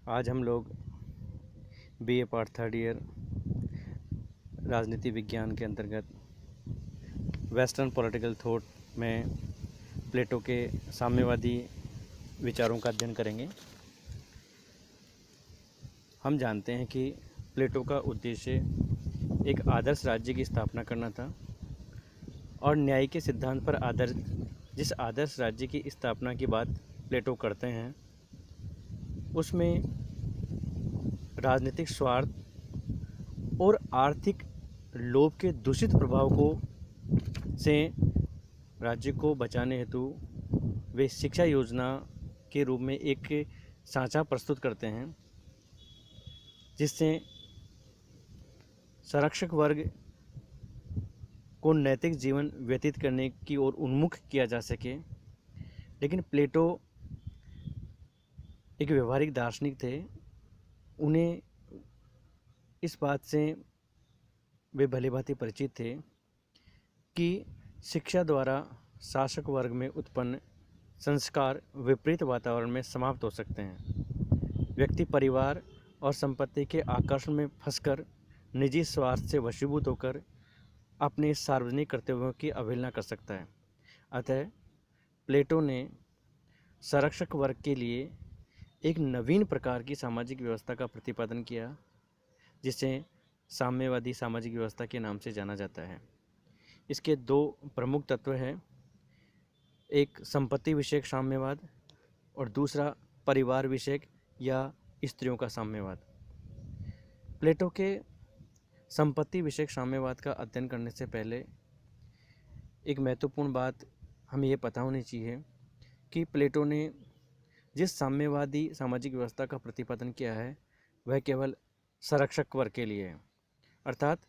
आज हम लोग बीए पार्ट थर्ड ईयर राजनीति विज्ञान के अंतर्गत वेस्टर्न पॉलिटिकल थॉट में प्लेटो के साम्यवादी विचारों का अध्ययन करेंगे। हम जानते हैं कि प्लेटो का उद्देश्य एक आदर्श राज्य की स्थापना करना था और न्याय के सिद्धांत पर जिस आदर्श राज्य की स्थापना की बात प्लेटो करते हैं उसमें राजनीतिक स्वार्थ और आर्थिक लोभ के दूषित प्रभाव से राज्य को बचाने हेतु वे शिक्षा योजना के रूप में एक सांचा प्रस्तुत करते हैं जिससे संरक्षक वर्ग को नैतिक जीवन व्यतीत करने की ओर उन्मुख किया जा सके। लेकिन प्लेटो एक व्यवहारिक दार्शनिक थे। उन्हें इस बात से वे भलीभांति परिचित थे कि शिक्षा द्वारा शासक वर्ग में उत्पन्न संस्कार विपरीत वातावरण में समाप्त हो सकते हैं। व्यक्ति परिवार और संपत्ति के आकर्षण में फंसकर निजी स्वार्थ से वशीभूत होकर अपने सार्वजनिक कर्तव्यों की अवहेलना कर सकता है। अतः प्लेटो ने संरक्षक वर्ग के लिए एक नवीन प्रकार की सामाजिक व्यवस्था का प्रतिपादन किया जिसे साम्यवादी सामाजिक व्यवस्था के नाम से जाना जाता है। इसके दो प्रमुख तत्व हैं, एक संपत्ति विषयक साम्यवाद और दूसरा परिवार विषयक या स्त्रियों का साम्यवाद। प्लेटो के संपत्ति विषयक साम्यवाद का अध्ययन करने से पहले एक महत्वपूर्ण बात हमें ये पता होनी चाहिए कि प्लेटो ने जिस साम्यवादी सामाजिक व्यवस्था का प्रतिपादन किया है वह केवल संरक्षक वर्ग के लिए है। अर्थात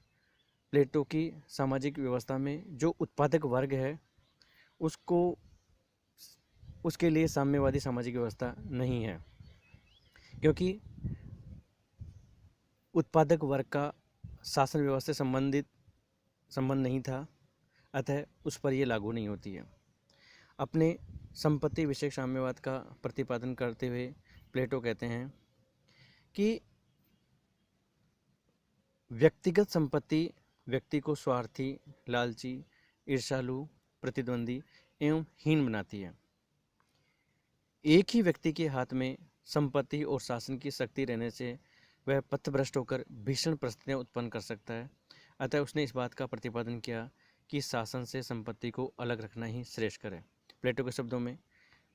प्लेटो की सामाजिक व्यवस्था में जो उत्पादक वर्ग है उसके लिए साम्यवादी सामाजिक व्यवस्था नहीं है, क्योंकि उत्पादक वर्ग का शासन व्यवस्था से संबंध नहीं था, अतः उस पर यह लागू नहीं होती है। अपने संपत्ति विषयक साम्यवाद का प्रतिपादन करते हुए प्लेटो कहते हैं कि व्यक्तिगत संपत्ति व्यक्ति को स्वार्थी, लालची, ईर्ष्यालु, प्रतिद्वंदी एवं हीन बनाती है। एक ही व्यक्ति के हाथ में संपत्ति और शासन की शक्ति रहने से वह पथभ्रष्ट होकर भीषण परिस्थितियां उत्पन्न कर सकता है। अतः उसने इस बात का प्रतिपादन किया कि शासन से संपत्ति को अलग रखना ही श्रेष्ठ है। प्लेटो के शब्दों में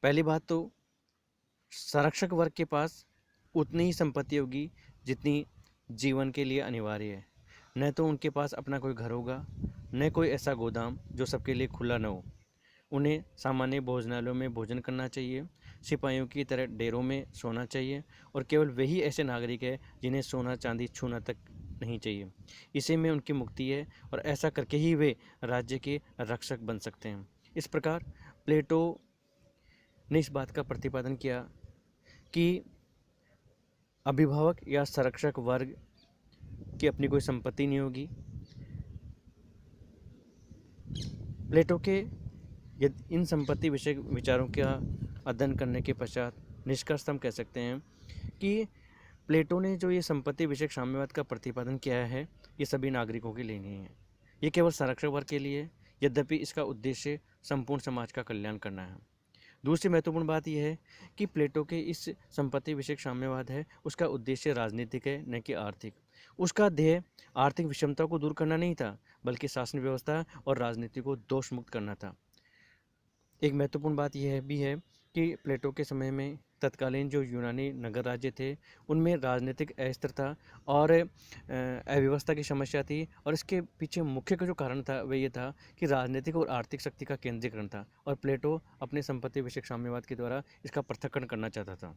पहली बात तो संरक्षक वर्ग के पास उतनी ही संपत्ति होगी जितनी जीवन के लिए अनिवार्य है। न तो उनके पास अपना कोई घर होगा, न कोई ऐसा गोदाम जो सबके लिए खुला न हो। उन्हें सामान्य भोजनालयों में भोजन करना चाहिए, सिपाहियों की तरह डेरों में सोना चाहिए और केवल वही ऐसे नागरिक है जिन्हें सोना चांदी छूना तक नहीं चाहिए। इसी में उनकी मुक्ति है और ऐसा करके ही वे राज्य के रक्षक बन सकते हैं। इस प्रकार प्लेटो ने इस बात का प्रतिपादन किया कि अभिभावक या संरक्षक वर्ग की अपनी कोई संपत्ति नहीं होगी। प्लेटो के इन संपत्ति विषय विचारों का अध्ययन करने के पश्चात निष्कर्ष हम कह सकते हैं कि प्लेटो ने जो ये संपत्ति विषयक साम्यवाद का प्रतिपादन किया है ये सभी नागरिकों के लिए नहीं है, ये केवल संरक्षक वर्ग के लिए, यद्यपि इसका उद्देश्य संपूर्ण समाज का कल्याण करना है। दूसरी महत्वपूर्ण बात यह है कि प्लेटो के इस संपत्ति विषयक साम्यवाद है उसका उद्देश्य राजनीतिक है, न कि आर्थिक। उसका ध्येय आर्थिक विषमता को दूर करना नहीं था, बल्कि शासन व्यवस्था और राजनीति को दोष मुक्त करना था। एक महत्वपूर्ण बात यह भी है कि प्लेटो के समय में तत्कालीन जो यूनानी नगर राज्य थे उनमें राजनीतिक अस्थिरता और अव्यवस्था की समस्या थी, और इसके पीछे मुख्य का जो कारण था वह ये था कि राजनीतिक और आर्थिक शक्ति का केंद्रीकरण था, और प्लेटो अपने संपत्ति विषयक साम्यवाद के द्वारा इसका पृथक्करण करना चाहता था।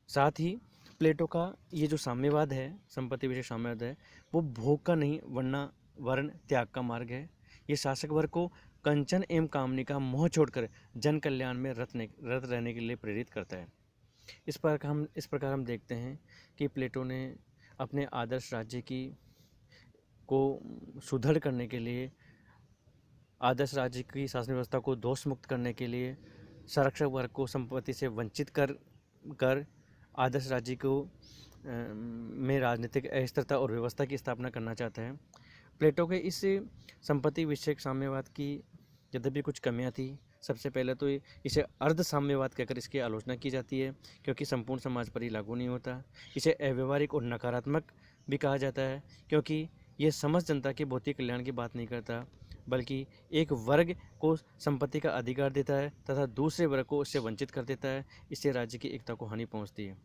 साथ ही प्लेटो का ये जो साम्यवाद है, संपत्ति विषयक साम्यवाद है, वो भोग का नहीं वरना वर्ण त्याग का मार्ग है। ये शासक वर्ग को कंचन एवं कामनी का मोह छोड़कर जन कल्याण में रत रहने के लिए प्रेरित करता है। इस प्रकार हम देखते हैं कि प्लेटो ने अपने आदर्श राज्य को सुदृढ़ करने के लिए, आदर्श राज्य की शासन व्यवस्था को दोष मुक्त करने के लिए, संरक्षक वर्ग को संपत्ति से वंचित कर कर आदर्श राज्य को में राजनीतिक अस्थिरता और व्यवस्था की स्थापना करना चाहता है। प्लेटो के इस संपत्ति विषयक साम्यवाद की यद्यपि कुछ कमियां थी। सबसे पहले तो इसे अर्ध साम्यवाद कहकर इसकी आलोचना की जाती है, क्योंकि संपूर्ण समाज पर ही लागू नहीं होता। इसे अव्यवहारिक और नकारात्मक भी कहा जाता है, क्योंकि यह समस्त जनता के भौतिक कल्याण की बात नहीं करता, बल्कि एक वर्ग को संपत्ति का अधिकार देता है तथा दूसरे वर्ग को इससे वंचित कर देता है। इससे राज्य की एकता को हानि पहुंचती है।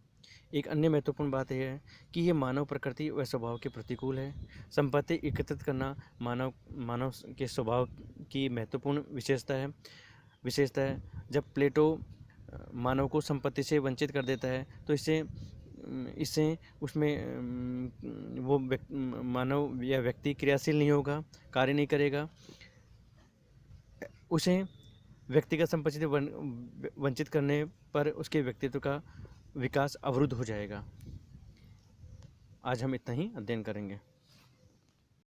एक अन्य महत्वपूर्ण बात यह है कि यह मानव प्रकृति व स्वभाव के प्रतिकूल है। संपत्ति एकत्रित करना मानव के स्वभाव की महत्वपूर्ण विशेषता है। जब प्लेटो मानव को संपत्ति से वंचित कर देता है तो इससे उसमें वो मानव या व्यक्ति क्रियाशील नहीं होगा, कार्य नहीं करेगा। उसे व्यक्तिगत संपत्ति से वंचित करने पर उसके व्यक्तित्व का विकास अवरुद्ध हो जाएगा। आज हम इतना ही अध्ययन करेंगे।